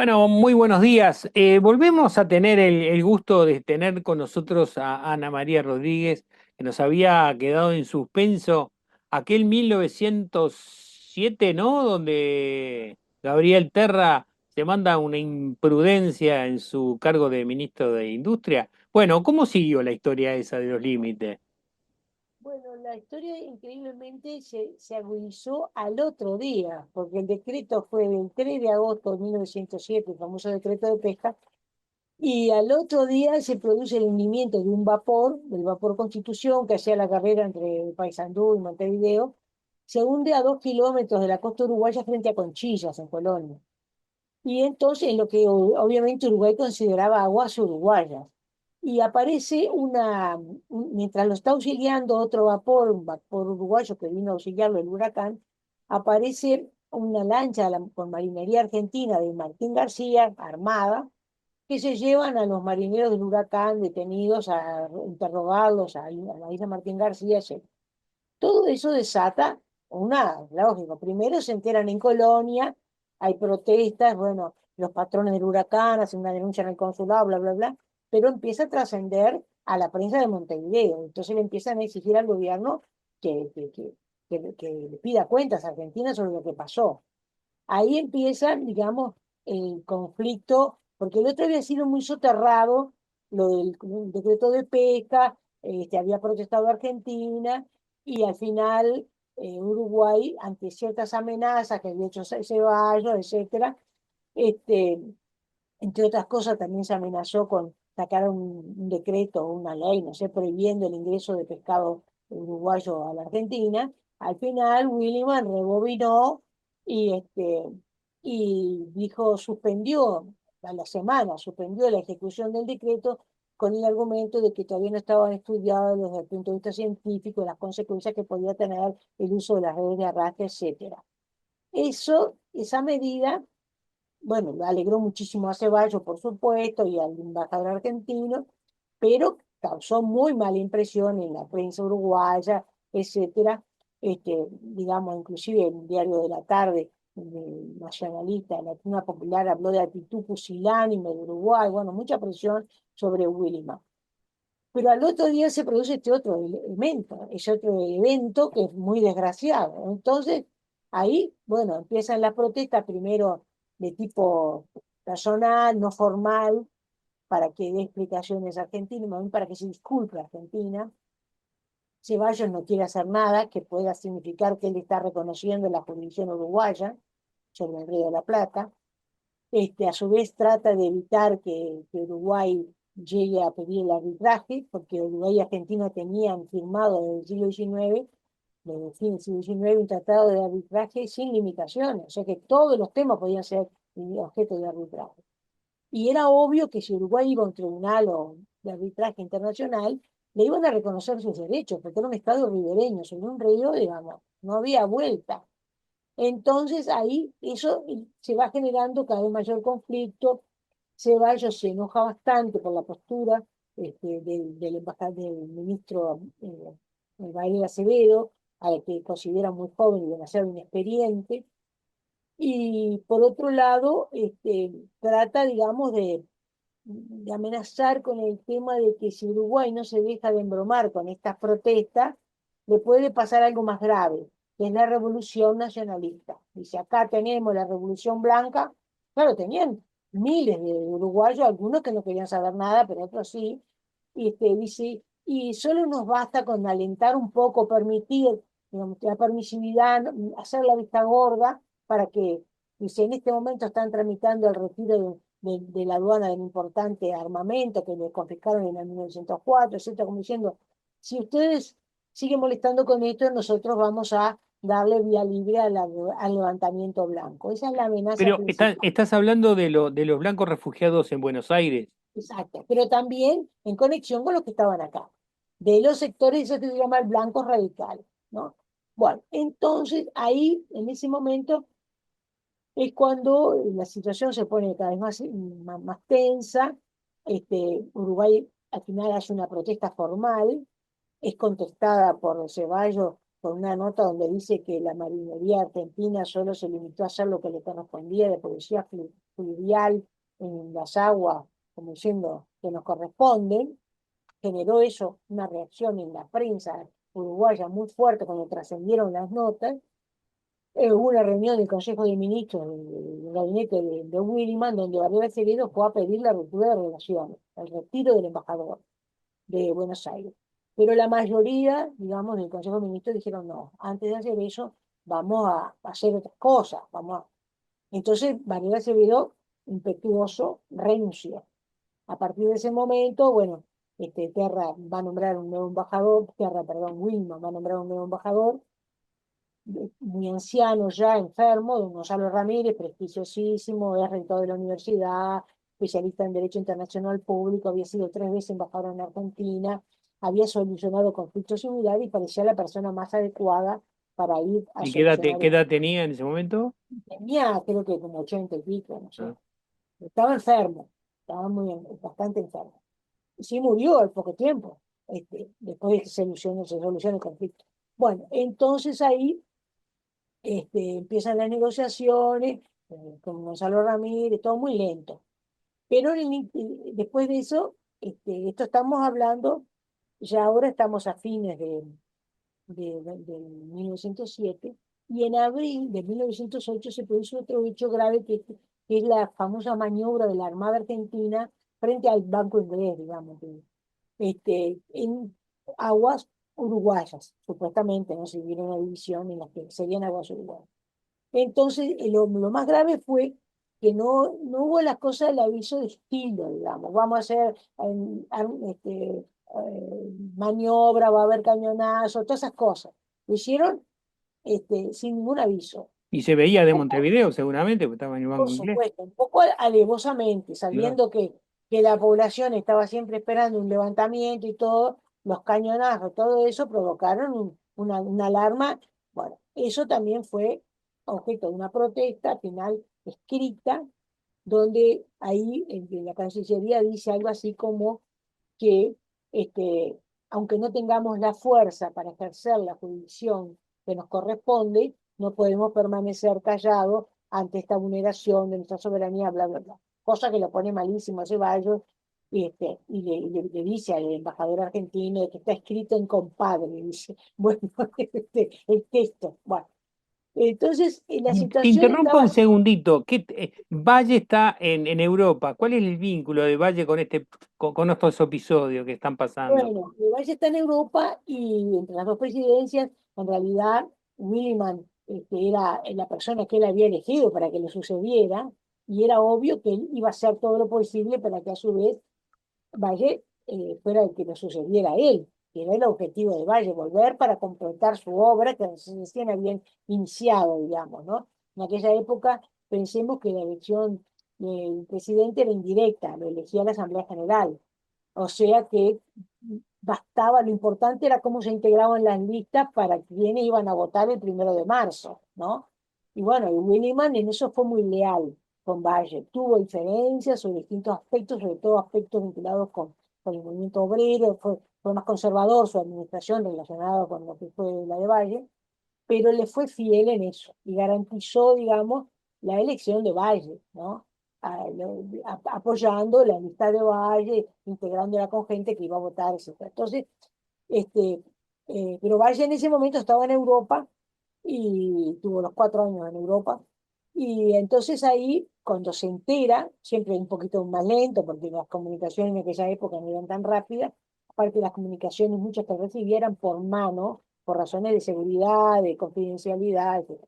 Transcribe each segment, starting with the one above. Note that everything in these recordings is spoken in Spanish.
Bueno, muy buenos días. Volvemos a tener el gusto de tener con nosotros a Ana María Rodríguez, que nos había quedado en suspenso aquel 1907, ¿no? Donde Gabriel Terra se manda una imprudencia en su cargo de ministro de Industria. Bueno, ¿cómo siguió la historia esa de los límites? Bueno, la historia increíblemente se agudizó al otro día, porque el decreto fue del 3 de agosto de 1907, el famoso decreto de pesca, y al otro día se produce el hundimiento de un vapor, del vapor Constitución, que hacía la carrera entre Paysandú y Montevideo, se hunde a 2 kilómetros de la costa uruguaya frente a Conchillas, en Colonia. Y entonces, en lo que obviamente Uruguay consideraba aguas uruguayas. Y aparece mientras lo está auxiliando otro vapor, un vapor uruguayo que vino a auxiliarlo, el huracán, aparece una lancha con marinería argentina de Martín García, armada, que se llevan a los marineros del huracán detenidos a interrogarlos a la isla Martín García, etc. Todo eso desata lógico, primero se enteran en Colonia, hay protestas, bueno, los patrones del huracán hacen una denuncia en el consulado, bla, bla, bla, pero empieza a trascender a la prensa de Montevideo. Entonces le empiezan a exigir al gobierno que le pida cuentas a Argentina sobre lo que pasó. Ahí empieza, digamos, el conflicto, porque el otro había sido muy soterrado, lo del decreto de pesca, había protestado Argentina, y al final Uruguay, ante ciertas amenazas que había hecho Ceballos, etcétera, este, entre otras cosas, también se amenazó con sacar un decreto o una ley, no sé, prohibiendo el ingreso de pescado uruguayo a la Argentina. Al final, Williman rebobinó y, y dijo, suspendió a la semana, suspendió la ejecución del decreto con el argumento de que todavía no estaban estudiados desde el punto de vista científico las consecuencias que podía tener el uso de las redes de arrastre, etcétera. Esa medida, bueno, le alegró muchísimo a Ceballos, por supuesto, y al embajador argentino, pero causó muy mala impresión en la prensa uruguaya, etcétera. Digamos, inclusive el diario de la tarde, nacionalista, Latina Popular, habló de actitud pusilánime de Uruguay, bueno, mucha presión sobre Williman. Pero al otro día se produce este otro elemento, ese otro evento que es muy desgraciado. Entonces, ahí, bueno, empiezan las protestas primero de tipo personal, no formal, para que dé explicaciones a Argentina, más bien para que se disculpe a Argentina. Ceballos no quiere hacer nada que pueda significar que él está reconociendo la jurisdicción uruguaya sobre el Río de la Plata. A su vez trata de evitar que Uruguay llegue a pedir el arbitraje, porque Uruguay y Argentina tenían firmado desde el siglo XIX, desde el fin del siglo XIX, un tratado de arbitraje sin limitaciones, o sea que todos los temas podían ser objeto de arbitraje. Y era obvio que si Uruguay iba a un tribunal o de arbitraje internacional, le iban a reconocer sus derechos, porque era un Estado ribereño, sobre un río, digamos, no había vuelta. Entonces ahí eso se va generando cada vez mayor conflicto. Ceballos se enoja bastante por la postura del ministro Gabriel Acevedo, al que considera muy joven y demasiado inexperiente. Y por otro lado, trata, digamos, de amenazar con el tema de que si Uruguay no se deja de embromar con estas protestas, le puede pasar algo más grave, que es la revolución nacionalista. Dice, acá tenemos la revolución blanca. Claro, tenían miles de uruguayos, algunos que no querían saber nada, pero otros sí. Dice, y solo nos basta con alentar un poco, permitir, digamos, la permisividad, hacer la vista gorda para que, dice, en este momento están tramitando el retiro de la aduana del importante armamento que le confiscaron en el 1904, etcétera, como diciendo, si ustedes siguen molestando con esto, nosotros vamos a darle vía libre al levantamiento blanco. Esa es la amenaza Pero principal. estás hablando de los blancos refugiados en Buenos Aires. Exacto, pero también en conexión con los que estaban acá, de los sectores, eso se llama el blanco radical, ¿no? Bueno, entonces ahí, en ese momento, es cuando la situación se pone cada vez más tensa. Uruguay al final hace una protesta formal, es contestada por Ceballos con una nota donde dice que la marinería argentina solo se limitó a hacer lo que le correspondía de policía fluvial en las aguas, como diciendo que nos corresponden, generó eso una reacción en la prensa uruguaya muy fuerte cuando trascendieron las notas. Hubo una reunión del Consejo de Ministros del gabinete de Williman, donde Varela Acevedo fue a pedir la ruptura de relaciones, el retiro del embajador de Buenos Aires. Pero la mayoría, digamos, del Consejo de Ministros dijeron no, antes de hacer eso, vamos a hacer otras cosas. Entonces, Varela Acevedo, impetuoso, renunció. A partir de ese momento, bueno, Terra va a nombrar un nuevo embajador, Terra, perdón, Wilman va a nombrar un nuevo embajador, muy anciano ya, enfermo, don Gonzalo Ramírez, prestigiosísimo, es rector de la universidad, especialista en Derecho Internacional Público, había sido 3 veces embajador en Argentina, había solucionado conflictos similares y parecía la persona más adecuada para ir a ¿Y solucionar. qué edad tenía en ese momento? Tenía, creo que como 80 y pico, no sé. Ah. Estaba enfermo, estaba bastante enfermo. Y sí murió al poco tiempo, después de que se solucionó el conflicto. Bueno, entonces ahí empiezan las negociaciones con Gonzalo Ramírez, todo muy lento. Pero después de eso, esto estamos hablando, ya ahora estamos a fines de 1907, y en abril de 1908 se produce otro hecho grave que es la famosa maniobra de la Armada Argentina frente al Banco Inglés, digamos, en aguas uruguayas, supuestamente, no se hubiera una división en las que serían aguas uruguayas. Entonces, lo más grave fue que no hubo las cosas del aviso de estilo, digamos. Vamos a hacer maniobra, va a haber cañonazo, todas esas cosas. Lo hicieron sin ningún aviso. Y se veía de Montevideo seguramente, porque estaba en el Por Banco Inglés. supuesto, un poco alevosamente, Claro. sabiendo que la población estaba siempre esperando un levantamiento y todo, los cañonazos, todo eso provocaron una alarma. Bueno, eso también fue objeto de una protesta penal escrita, donde ahí la Cancillería dice algo así como que este, aunque no tengamos la fuerza para ejercer la jurisdicción que nos corresponde, no podemos permanecer callados ante esta vulneración de nuestra soberanía, bla, bla, bla. Cosa que lo pone malísimo a Ceballos y le dice al embajador argentino que está escrito en compadre, dice, bueno, el texto. Bueno, entonces la Te situación interrumpo un estaba. segundito. Valle está en Europa. ¿Cuál es el vínculo de Valle con con estos episodios que están pasando? Bueno, Valle está en Europa y entre las dos presidencias, en realidad, Williman era la persona que él había elegido para que le sucediera, y era obvio que él iba a hacer todo lo posible para que a su vez Valle fuera el que le sucediera a él, que era el objetivo de Valle, volver para completar su obra que recién habían iniciado, digamos, ¿no? En aquella época, pensemos que la elección del presidente era indirecta, lo elegía la Asamblea General. O sea que bastaba, lo importante era cómo se integraban las listas para quienes iban a votar el 1 de marzo, ¿no? Y bueno, y Williman en eso fue muy leal con Valle. Tuvo diferencias sobre distintos aspectos, sobre todo aspectos vinculados con el movimiento obrero, fue más conservador su administración relacionada con lo que fue la de Valle, pero le fue fiel en eso y garantizó, digamos, la elección de Valle, ¿no? Apoyando la lista de Valle, integrándola con gente que iba a votar, etc. Entonces, este, pero Valle en ese momento estaba en Europa y tuvo los 4 años en Europa. Y entonces ahí, cuando se entera, siempre un poquito más lento, porque las comunicaciones en aquella época no eran tan rápidas, aparte las comunicaciones muchas que recibieran por mano, por razones de seguridad, de confidencialidad, etc.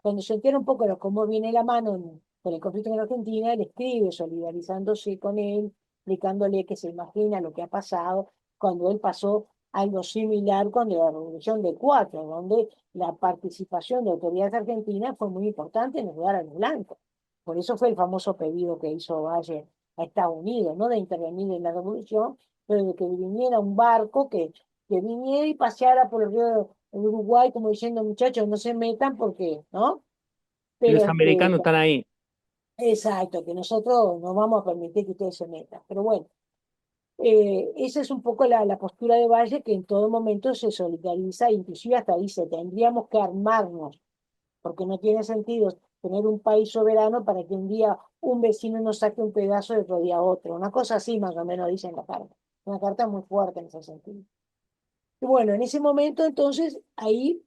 Cuando se entera un poco de cómo viene la mano con el conflicto en Argentina, él escribe solidarizándose con él, explicándole que se imagina lo que ha pasado cuando él pasó algo similar cuando la Revolución de Cuatro, donde la participación de autoridades argentinas fue muy importante en ayudar a los blancos. Por eso fue el famoso pedido que hizo Valle a Estados Unidos, no de intervenir en la revolución, pero de que viniera un barco que viniera y paseara por el río de Uruguay como diciendo, muchachos, no se metan porque, ¿no? Pero Los americanos están ahí. exacto, que nosotros no vamos a permitir que ustedes se metan. Pero bueno, esa es un poco la postura de Valle, que en todo momento se solidariza, inclusive hasta dice, tendríamos que armarnos porque no tiene sentido tener un país soberano para que un día un vecino nos saque un pedazo y otro día otro. Una cosa así más o menos dice en la carta. Una carta muy fuerte en ese sentido. Y bueno, en ese momento entonces ahí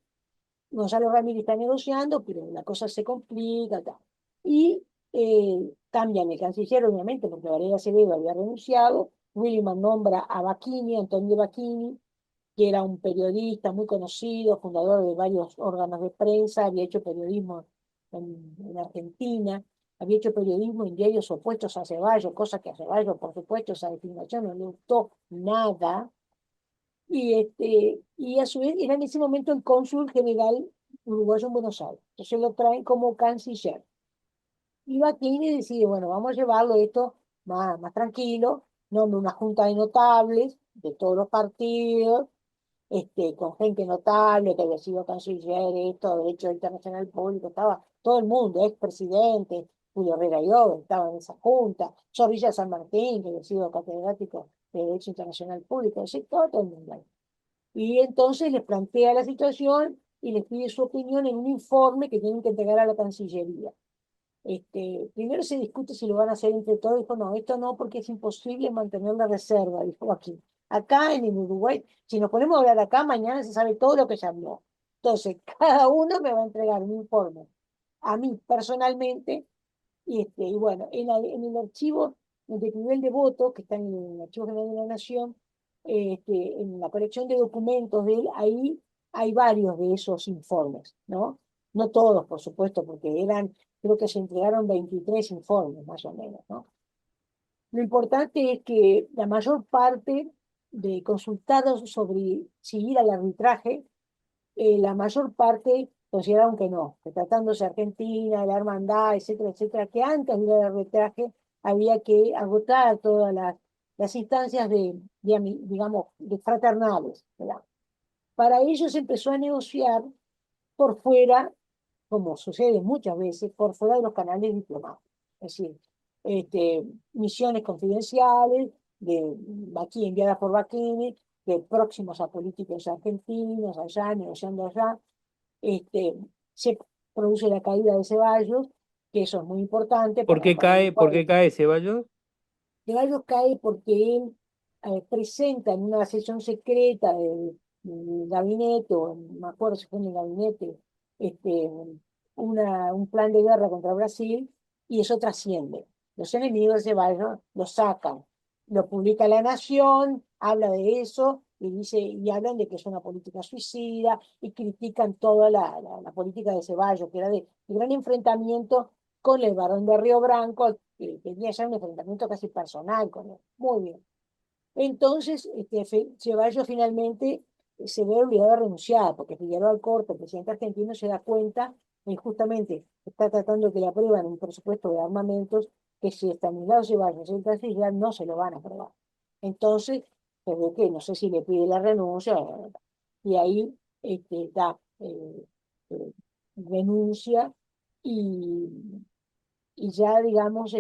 Gonzalo Ramírez está negociando, pero la cosa se complica, tal. Y cambian el canciller, obviamente, porque Varela Acevedo había renunciado. Williman nombra a Bacchini, Antonio Bacchini, que era un periodista muy conocido, fundador de varios órganos de prensa, había hecho periodismo en Argentina, había hecho periodismo en diarios opuestos a Ceballos, cosa que a Ceballos, por supuesto, esa designación no le gustó nada, y a su vez era en ese momento el cónsul general uruguayo en Buenos Aires. Entonces lo traen como canciller. Y Baquini decide, bueno, vamos a llevarlo esto más tranquilo, nombra una junta de notables de todos los partidos, con gente notable que había sido canciller, esto, Derecho Internacional Público, estaba todo el mundo, expresidente, Julio Herrera Llobet estaba en esa junta, Zorrilla San Martín, que había sido catedrático de Derecho Internacional Público, así, todo el mundo ahí. Y entonces les plantea la situación y les pide su opinión en un informe que tienen que entregar a la Cancillería. Primero se discute si lo van a hacer entre todos. Dijo, no, esto no, porque es imposible mantener la reserva, dijo aquí. Acá en el Uruguay, si nos ponemos a hablar acá, mañana se sabe todo lo que se habló. Entonces, cada uno me va a entregar un informe a mí personalmente. Y bueno, en el archivo de nivel de voto, que está en el Archivo General de la Nación, en la colección de documentos de él, ahí hay varios de esos informes, ¿no? No todos, por supuesto, porque creo que se entregaron 23 informes, más o menos, ¿no? Lo importante es que la mayor parte de consultados sobre si ir al arbitraje, la mayor parte consideraron que no, que tratándose de Argentina, de la hermandad, etcétera, etcétera, que antes de ir al arbitraje había que agotar todas las instancias digamos, de fraternales, ¿verdad? Para ello se empezó a negociar por fuera, como sucede muchas veces, por fuera de los canales diplomáticos. Es decir, misiones confidenciales aquí enviadas por Baquini, de próximos a políticos argentinos, allá, negociando allá. Se produce la caída de Ceballos, que eso es muy importante para Por Uruguay. qué cae Ceballos? Ceballos cae porque él presenta en una sesión secreta del gabinete, o no me acuerdo si fue en el gabinete, este, un plan de guerra contra Brasil, y eso trasciende. Los enemigos de Ceballos lo sacan, lo publica La Nación, habla de eso, y hablan de que es una política suicida, y critican toda la política de Ceballos, que era de gran enfrentamiento con el barón de Río Branco, que tenía ya un enfrentamiento casi personal con él. Muy bien. Entonces, Ceballos finalmente se ve obligado a renunciar, porque Figueroa Alcorta, el presidente argentino, se da cuenta que justamente está tratando de que le aprueban un presupuesto de armamentos que si Estanislao Ceballos y el canciller no se lo van a aprobar. Entonces, se ve que no sé si le pide la renuncia, y ahí renuncia y ya, digamos,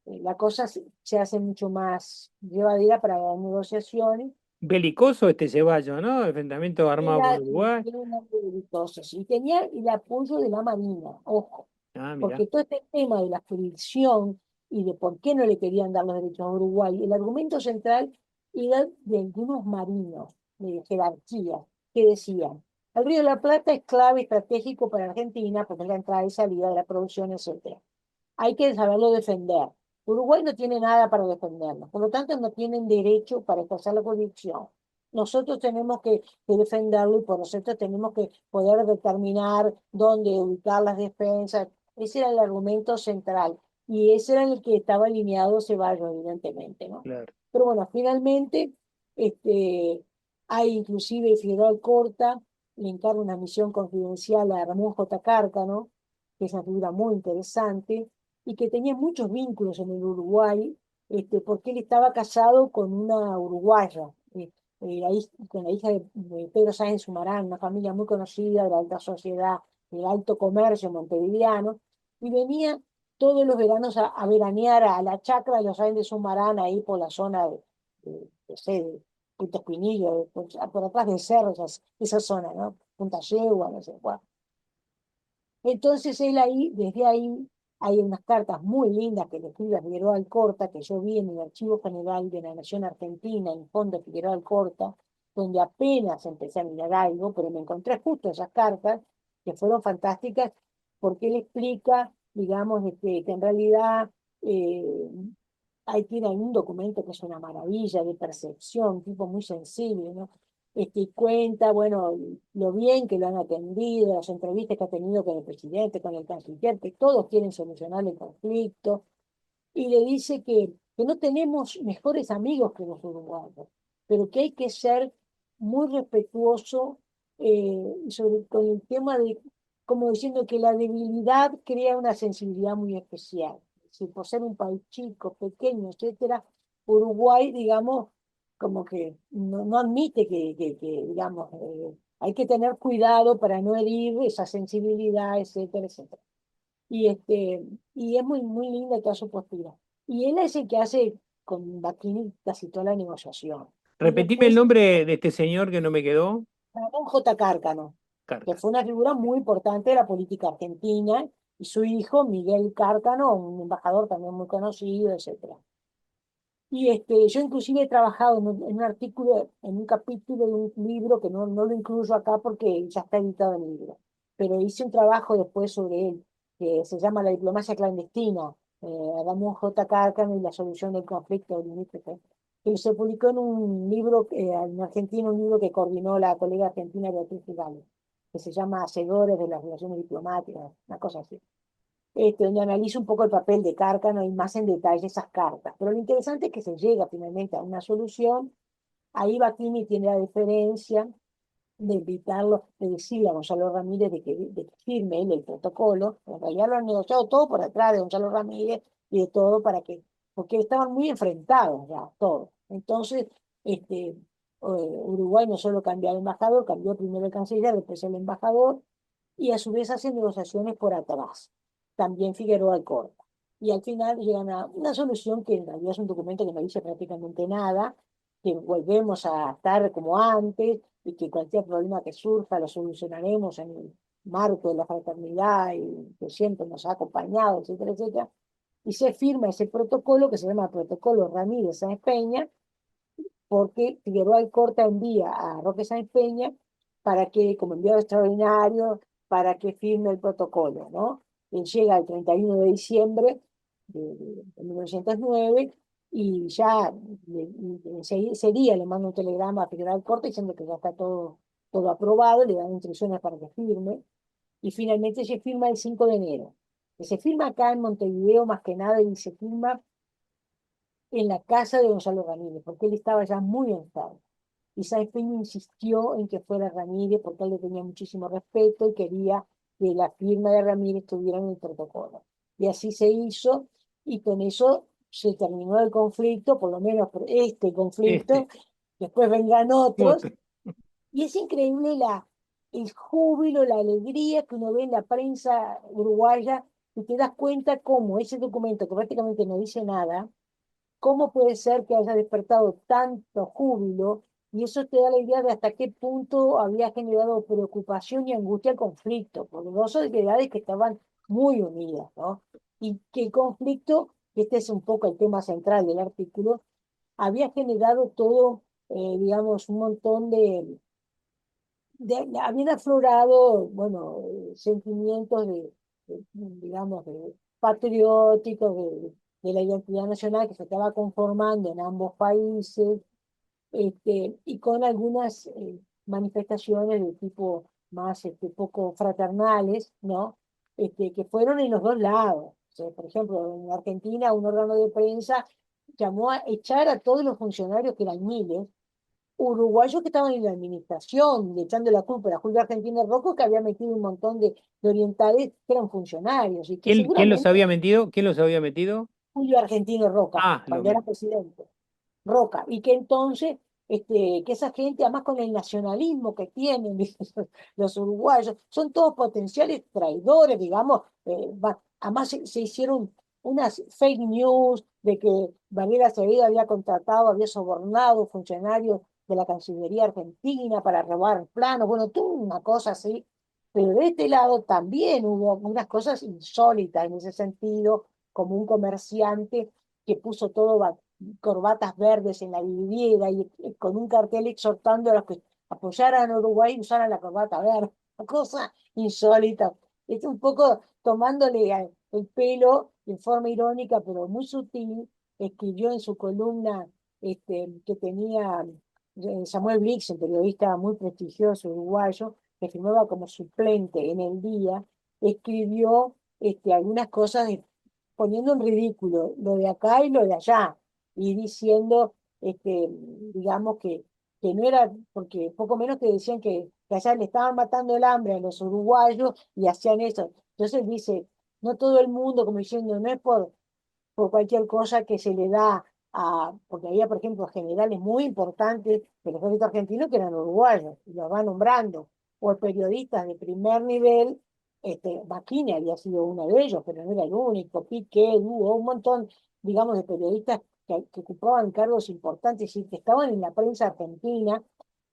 la cosa se hace mucho más llevadera para las negociaciones. Belicoso este Ceballos, ¿no? Enfrentamiento armado con Uruguay. Era un hombre habilidoso, sí, y tenía el apoyo de la Marina, ojo, Ah, mirá. porque todo este tema de la jurisdicción y de por qué no le querían dar los derechos a Uruguay, el argumento central era de algunos marinos de jerarquía que decían, el Río de la Plata es clave estratégico para Argentina porque es la entrada y salida de la producción, etcétera. Hay que saberlo defender. Uruguay no tiene nada para defenderlo, por lo tanto no tienen derecho para ejercer la jurisdicción. Nosotros tenemos que defenderlo y por nosotros tenemos que poder determinar dónde ubicar las defensas. Ese era el argumento central y ese era el que estaba alineado Ceballos, evidentemente, ¿no? Claro. Pero bueno, finalmente hay inclusive Figueroa Alcorta, le encarga una misión confidencial a Ramón J. Cárcano, que es una figura muy interesante, y que tenía muchos vínculos en el Uruguay, porque él estaba casado con una uruguaya, con la hija de Pedro Sáenz Sumarán, una familia muy conocida de la alta sociedad, del alto comercio montevideano, y venía todos los veranos a veranear a la chacra de los Sáenz de Sumarán, ahí por la zona de Punta Espinillo, por atrás del cerro, esa zona, ¿no? Punta Yegua, no sé cuál. Entonces él ahí, desde ahí, hay unas cartas muy lindas que le escribe a Figueroa Alcorta, que yo vi en el Archivo General de la Nación Argentina, en Fondo Figueroa Alcorta, donde apenas empecé a mirar algo, pero me encontré justo esas cartas, que fueron fantásticas, porque él explica, digamos, que en realidad eh, ahí tiene un documento que es una maravilla de percepción, un tipo muy sensible, ¿no? Y cuenta, bueno, lo bien que lo han atendido, las entrevistas que ha tenido con el presidente, con el canciller, que todos quieren solucionar el conflicto, y le dice que no tenemos mejores amigos que los uruguayos, pero que hay que ser muy respetuoso con el tema de, como diciendo que la debilidad crea una sensibilidad muy especial. Si por ser un país chico, pequeño, etcétera, Uruguay, digamos, como que no admite digamos, hay que tener cuidado para no herir esa sensibilidad, etcétera, etcétera. Y, y es muy linda toda su postura. Y él es el que hace con Baquini casi toda la negociación. Y Repetime el después nombre de este señor que no me quedó. Ramón J. Cárcano, que Carca. fue una figura muy importante de la política argentina, y su hijo, Miguel Cárcano, un embajador también muy conocido, etcétera. Y yo inclusive he trabajado en un artículo, en un capítulo de un libro que no lo incluyo acá porque ya está editado el libro, pero hice un trabajo después sobre él, que se llama La diplomacia clandestina, Ramón J. Cárcano y la solución del conflicto limítrofe, que se publicó en un libro, en Argentina, un libro que coordinó la colega argentina Beatriz Gales, que se llama Hacedores de las Relaciones Diplomáticas, una cosa así, donde analiza un poco el papel de Cárcano y más en detalle esas cartas. Pero lo interesante es que se llega finalmente a una solución. Ahí Batini tiene la diferencia de invitarlo, de decirle a Gonzalo Ramírez de que firme él el protocolo. En realidad lo han negociado todo por atrás de Gonzalo Ramírez y de todo para que, porque estaban muy enfrentados ya, todos. Entonces, Uruguay no solo cambió al embajador, cambió primero el canciller, después el embajador, y a su vez hacen negociaciones por atrás. También Figueroa Alcorta. Y al final llegan a una solución que en realidad es un documento que no dice prácticamente nada, que volvemos a estar como antes y que cualquier problema que surja lo solucionaremos en el marco de la fraternidad y que siempre nos ha acompañado, etcétera, etcétera. Y se firma ese protocolo que se llama Protocolo Ramírez Sáenz Peña, porque Figueroa Alcorta envía a Roque Sáenz Peña para que, como enviado extraordinario, para que firme el protocolo, ¿no? Él llega el 31 de diciembre de 1909 y ya ese día le manda un telegrama a Figueroa Alcorta diciendo que ya está todo aprobado, le dan instrucciones para que firme, y finalmente se firma el 5 de enero. Que se firma acá en Montevideo más que nada, y se firma en la casa de Gonzalo Ramírez, porque él estaba ya muy enfermo. Y Sáenz Peña insistió en que fuera Ramírez porque él le tenía muchísimo respeto y quería que la firma de Ramírez estuviera en el protocolo. Y así se hizo, y con eso se terminó el conflicto, por lo menos este conflicto. Este. Después vendrán otros, Otro. y es increíble el júbilo, la alegría que uno ve en la prensa uruguaya, y te das cuenta cómo ese documento, que prácticamente no dice nada, ¿cómo puede ser que haya despertado tanto júbilo? Y eso te da la idea de hasta qué punto había generado preocupación y angustia el conflicto, porque dos sociedades que estaban muy unidas, ¿no? Y que el conflicto, que este es un poco el tema central del artículo, había generado todo, digamos, un montón habían aflorado, bueno, sentimientos digamos, patrióticos, de la identidad nacional que se estaba conformando en ambos países, y con algunas manifestaciones de tipo más poco fraternales, ¿no? Que fueron en los dos lados. O sea, por ejemplo, en Argentina un órgano de prensa llamó a echar a todos los funcionarios, que eran miles, uruguayos que estaban en la administración, le echando la culpa a Julio Argentino Rocco, que había metido un montón de orientales que eran funcionarios y que ¿Quién los seguramente había metido? ¿Quién los había metido? Julio Argentino Roca, Ah, cuando era presidente, Roca, y que entonces, que esa gente, además con el nacionalismo que tienen los uruguayos, son todos potenciales traidores, digamos, además se hicieron unas fake news de que Varela Acevedo había contratado, había sobornado funcionarios de la Cancillería Argentina para robar planos, bueno, toda una cosa así Pero de este lado también hubo unas cosas insólitas en ese sentido, como un comerciante que puso todo corbatas verdes en la vidriera y con un cartel exhortando a los que apoyaran a Uruguay y usaran la corbata verde. Una cosa insólita. Es un poco tomándole el pelo en forma irónica, pero muy sutil, escribió en su columna que tenía Samuel Blix, un periodista muy prestigioso uruguayo, que firmaba como suplente en el día, escribió algunas cosas poniendo en ridículo lo de acá y lo de allá, y diciendo, digamos, que no era, porque poco menos que decían que allá le estaban matando el hambre a los uruguayos y hacían eso. Entonces dice, no todo el mundo, como diciendo, no es por cualquier cosa que se le da porque había, por ejemplo, generales muy importantes del ejército argentino que eran uruguayos, y los va nombrando, o periodistas de primer nivel, Macchini había sido uno de ellos, pero no era el único, Piqué, hubo un montón, digamos, de periodistas que ocupaban cargos importantes y que estaban en la prensa argentina,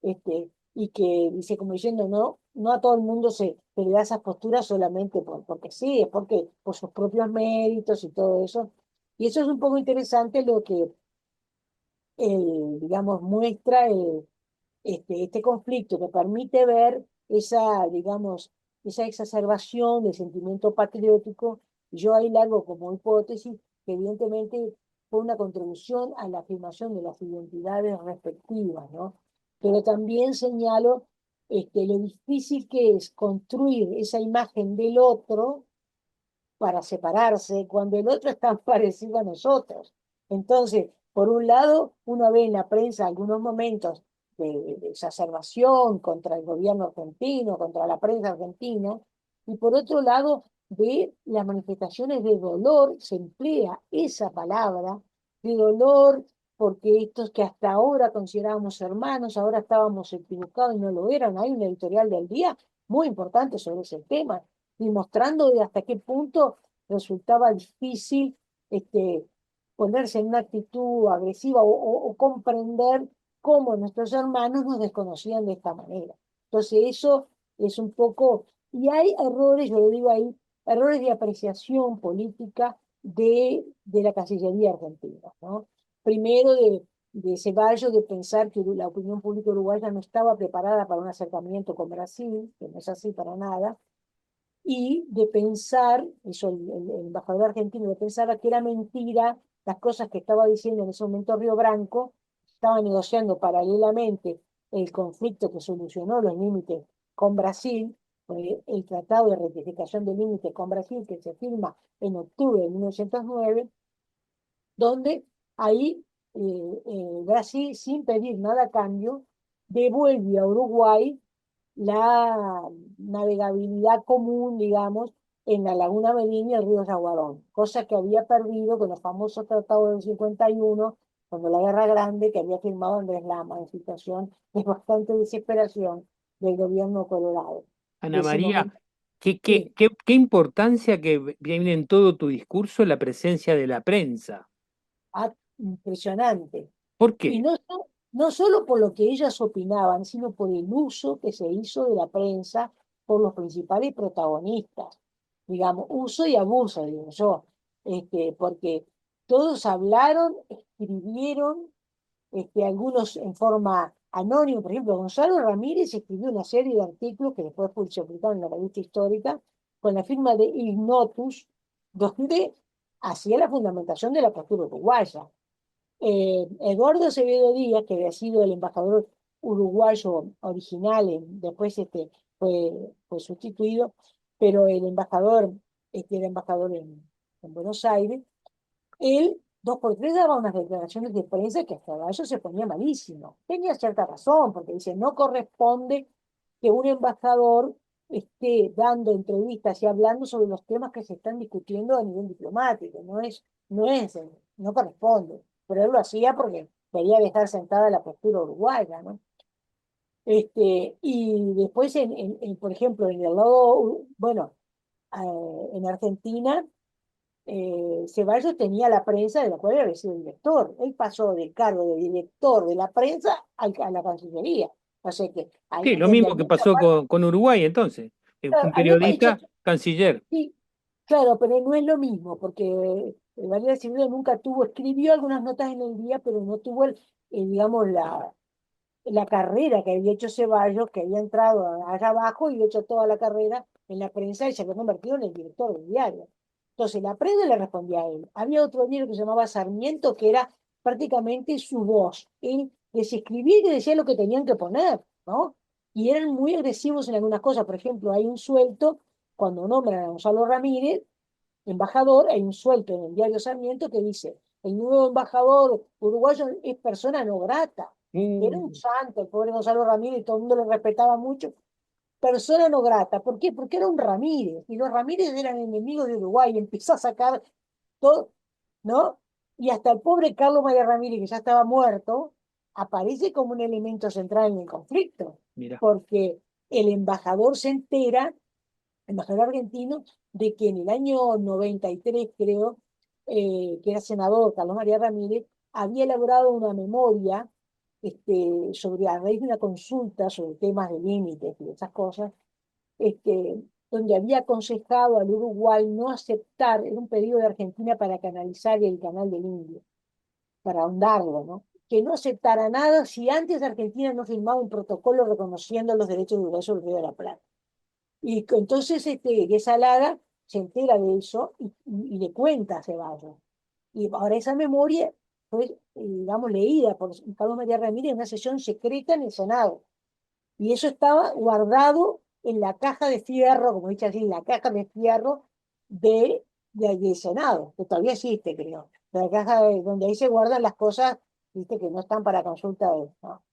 y que dice como diciendo, no, no a todo el mundo se le da esas posturas solamente porque sí, es porque por sus propios méritos y todo eso. Y eso es un poco interesante lo que, digamos, muestra este conflicto, que permite ver esa, digamos, esa exacerbación del sentimiento patriótico. Yo ahí largo como hipótesis que evidentemente fue una contribución a la afirmación de las identidades respectivas, ¿no? Pero también señalo lo difícil que es construir esa imagen del otro para separarse cuando el otro es tan parecido a nosotros. Entonces, por un lado, uno ve en la prensa algunos momentos de exacerbación contra el gobierno argentino, contra la prensa argentina, y por otro lado, ve las manifestaciones de dolor, se emplea esa palabra, de dolor, porque estos que hasta ahora considerábamos hermanos, ahora estábamos equivocados y no lo eran. Hay un editorial del día muy importante sobre ese tema, y mostrando de hasta qué punto resultaba difícil este, ponerse en una actitud agresiva o comprender cómo nuestros hermanos nos desconocían de esta manera. Entonces eso es un poco, y hay errores, yo lo digo ahí, errores de apreciación política de la Cancillería argentina, ¿no? Primero de Ceballos, de pensar que la opinión pública uruguaya no estaba preparada para un acercamiento con Brasil, que no es así para nada, y de pensar, eso el embajador argentino, de pensar que era mentira las cosas que estaba diciendo en ese momento Río Branco, estaba negociando paralelamente el conflicto que solucionó los límites con Brasil, el tratado de rectificación de límites con Brasil que se firma en octubre de 1909, donde ahí Brasil, sin pedir nada a cambio, devuelve a Uruguay la navegabilidad común, digamos, en la Laguna Melín y el río Jaguarón, cosa que había perdido con los famosos tratados del 51, cuando la Guerra Grande que había firmado Andrés Lama, en situación de bastante desesperación del gobierno colorado de Ana ese María, momento. qué, qué, Sí, qué, qué importancia que viene en todo tu discurso la presencia de la prensa. impresionante. ¿Por Y qué? no solo por lo que ellas opinaban, sino por el uso que se hizo de la prensa por los principales protagonistas. Digamos, uso y abuso, digo yo, porque todos hablaron, escribieron, algunos en forma anónima. Por ejemplo, Gonzalo Ramírez escribió una serie de artículos que después se publicaron en la revista histórica con la firma de Ignotus, donde hacía la fundamentación de la postura uruguaya. Eduardo Acevedo Díaz, que había sido el embajador uruguayo original, después fue sustituido, pero el embajador, era embajador en Buenos Aires, él 2x3 daba unas declaraciones de prensa que hasta ellos se ponía malísimo. Tenía cierta razón, porque dice, no corresponde que un embajador esté dando entrevistas y hablando sobre los temas que se están discutiendo a nivel diplomático. No corresponde. Pero él lo hacía porque quería dejar sentada la postura uruguaya, ¿no? Y después, por ejemplo, en el lado, bueno, en Argentina, Ceballos tenía la prensa de la cual había sido director. Él pasó del cargo de director de la prensa a la Cancillería. O sea que Sí, lo desde mismo que allí, pasó con Uruguay entonces. Claro, un había hecho, periodista, canciller. sí, claro, pero no es lo mismo, porque Valeria Silvio nunca tuvo, escribió algunas notas en el día, pero no tuvo digamos, la carrera que había hecho Ceballos, que había entrado allá abajo y hecho toda la carrera en la prensa y se había convertido en el director del diario. Entonces, la prensa le respondía a él. Había otro diario que se llamaba Sarmiento, que era prácticamente su voz. Él les escribía y decía lo que tenían que poner, ¿no? Y eran muy agresivos en algunas cosas. Por ejemplo, hay un suelto, cuando nombran a Gonzalo Ramírez, embajador, hay un suelto en el diario Sarmiento que dice, el nuevo embajador uruguayo es persona no grata. Era un Mm, santo, el pobre Gonzalo Ramírez, todo el mundo lo respetaba mucho. Persona no grata. ¿Por qué? Porque era un Ramírez, y los Ramírez eran enemigos de Uruguay, y empezó a sacar todo, ¿no? Y hasta el pobre Carlos María Ramírez, que ya estaba muerto, aparece como un elemento central en el conflicto, mira. porque el embajador se entera, embajador argentino, de que en el año 93, creo, que era senador Carlos María Ramírez, había elaborado una memoria sobre, a raíz de una consulta sobre temas de límites y esas cosas, donde había aconsejado al Uruguay no aceptar, en un pedido de Argentina para canalizar el canal del Indio, para ahondarlo, ¿no? Que no aceptara nada si antes Argentina no firmaba un protocolo reconociendo los derechos de Uruguay sobre el Río de la Plata. Y entonces esa Lara se entera de eso y le cuenta a Ceballos. Y ahora esa memoria fue, digamos, leída por Carlos María Ramírez en una sesión secreta en el Senado. Y eso estaba guardado en la caja de fierro, como dice así, en la caja de fierro del Senado, que todavía existe, creo. La caja donde ahí se guardan las cosas, viste, que no están para consulta de, ¿no?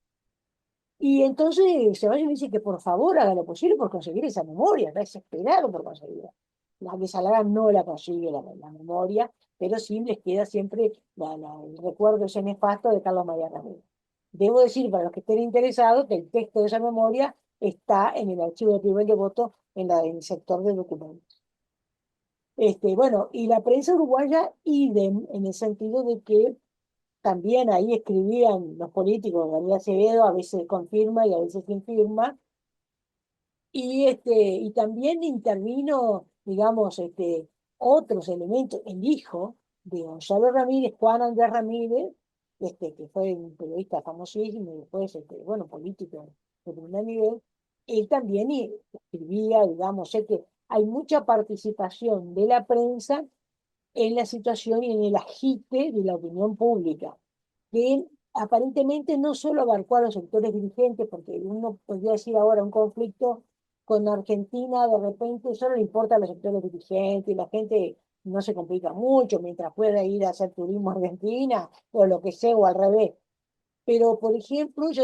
Y entonces Ceballos le dice que por favor haga lo posible por conseguir esa memoria, está desesperado por conseguirla. La de Salaga no la consigue la memoria, pero sí les queda siempre el recuerdo ese nefasto de Carlos María Ramírez. Debo decir, para los que estén interesados, que el texto de esa memoria está en el archivo de nivel de voto en el sector de documentos. Bueno, y la prensa uruguaya, idem, en el sentido de que también ahí escribían los políticos, Daniel Acevedo a veces confirma y a veces infirma, y también intervino, digamos, otros elementos. El hijo de Gonzalo Ramírez, Juan Andrés Ramírez, que fue un periodista famosísimo y después, bueno, político de primer nivel, él también escribía, digamos, sé que hay mucha participación de la prensa en la situación y en el agite de la opinión pública, que aparentemente no solo abarcó a los sectores dirigentes, porque uno podría decir ahora un conflicto con Argentina, de repente solo le importa a los sectores dirigentes y la gente no se complica mucho mientras pueda ir a hacer turismo a Argentina o lo que sea, o al revés. Pero, por ejemplo, yo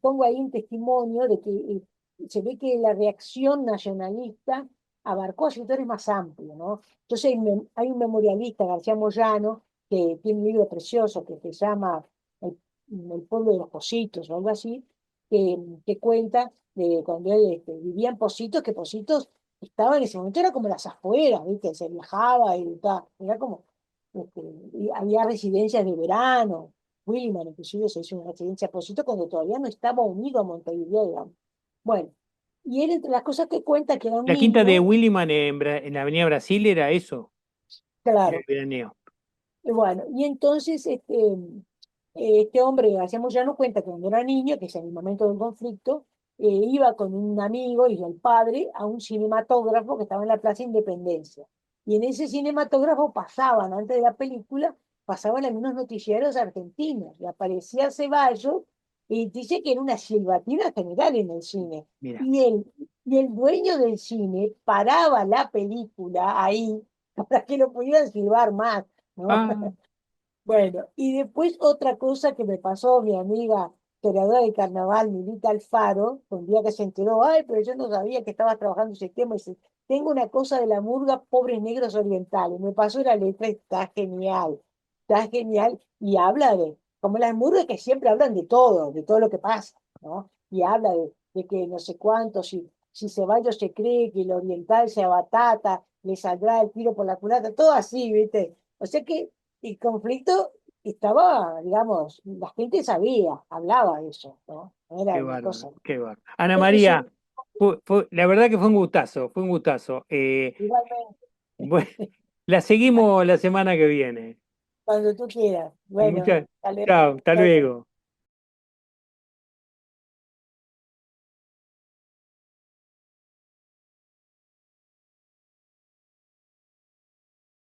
pongo ahí un testimonio de que se ve que la reacción nacionalista abarcó a sectores más amplios, ¿no? Entonces hay un memorialista, García Moyano, que tiene un libro precioso que se llama El pueblo de los Positos o algo así, que cuenta de cuando él vivía en Positos, que Positos estaba en ese momento, era como las afueras, ¿viste? Se viajaba y tal, era como, este, y había residencias de verano. Williman, inclusive se hizo una residencia a Positos cuando todavía no estaba unido a Montevideo, digamos. Bueno, y él entre las cosas que cuenta que era un La quinta de niño, Williman en la Avenida Brasil era eso, era el claro. veraneo. Y bueno, y entonces este hombre, García Moyano, cuenta que cuando era niño, que es en el momento del conflicto, iba con un amigo y el padre a un cinematógrafo que estaba en la Plaza Independencia. Y en ese cinematógrafo pasaban, antes de la película, pasaban algunos noticieros argentinos y aparecía Ceballos y dice que era una silbatina general en el cine. Mira. Y el dueño del cine paraba la película ahí para que lo pudieran silbar más, ¿no? Ah, Bueno, y después otra cosa que me pasó mi amiga historiadora de carnaval, Milita Alfaro, un día que se enteró, ay, pero yo no sabía que estabas trabajando ese tema, y dice, tengo una cosa de la murga Pobres Negros Orientales, me pasó la letra, está genial, y habla de, como las murgas que siempre hablan de todo lo que pasa, ¿no? Y habla de que no sé cuánto, si Ceballos se cree que el oriental sea batata, le saldrá el tiro por la culata, todo así, ¿viste? O sea que el conflicto estaba, digamos, la gente sabía, hablaba de eso, ¿no? No era qué una bárbaro, cosa. qué bárbaro. Ana Entonces, María, La verdad que fue un gustazo, fue un gustazo. Igualmente, Bueno, la seguimos la semana que viene. cuando tú quieras. Bueno, Muchas, hasta luego. chao, hasta Chao, chao. luego.